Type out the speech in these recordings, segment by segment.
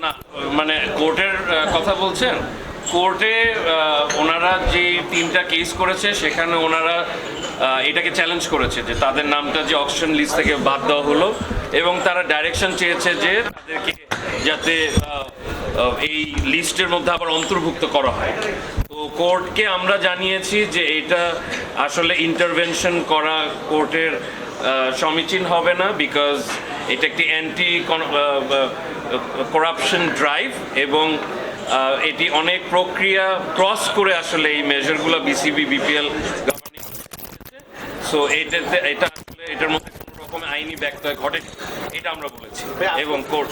না মানে কোর্টের কথা বলছেন। কোর্টে ওনারা যে 3টা কেস করেছে সেখানে ওনারা এটাকে চ্যালেঞ্জ করেছে যে তাদের নামটা যে অকশন লিস্ট থেকে বাদ দেওয়া হলো, এবং তারা ডাইরেকশন চেয়েছে যে তাদেরকে যাতে এই লিস্টের মধ্যে আবার অন্তর্ভুক্ত করা হয়। তো কোর্টকে আমরা জানিয়েছি যে এটা আসলে ইন্টারভেনশন করা কোর্টের সমীচীন হবে না, বিকজ এটা একটি অ্যান্টি করাপশন ড্রাইভ, এবং এটি অনেক প্রক্রিয়া ক্রস করে আসলে এই মেজারগুলো বিসিবি বিপিএল গভর্নিং। সো এটা আসলে এটার মধ্যে কোনো রকম আইনি ব্যত্যয় ঘটে এটা আমরা বলেছি, এবং কোর্ট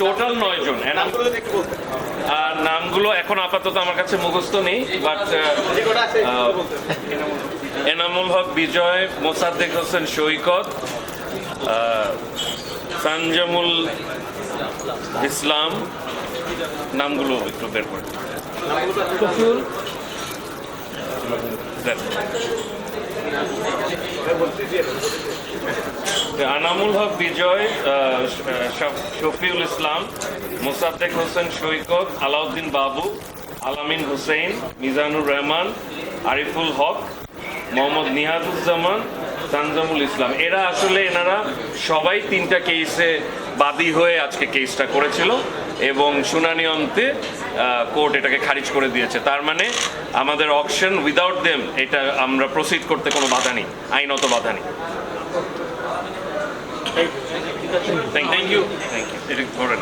টোটাল 9 জন। আর নামগুলো এখন আপাতত আমার কাছে মুখস্থ নেই, বাট এনামুল হক বিজয়, মোসাদ্দেক হোসেন সৈকত, সানজামুল ইসলাম, নামগুলো একটু বের করে। আনামুল হক বিজয়, শফিউল ইসলাম, মোসাদ্দেক হোসেন সৈকত, আলাউদ্দিন বাবু, আলামিন হুসেইন, মিজানুর রহমান, আরিফুল হক, মোহাম্মদ নিহাদুজ্জামান, সানজামুল ইসলাম, এরা আসলে এনারা সবাই 3টা কেসে বাদী হয়ে আজকে কেসটা করেছিল, এবং শুনানি অন্তে কোর্ট এটাকে খারিজ করে দিয়েছে। তার মানে আমাদের অকশন উইদাউট দেম এটা আমরা প্রসিড করতে কোনো বাধা নেই, আইনত বাধা নেই। থ্যাংক ইউ এটা ধরেন।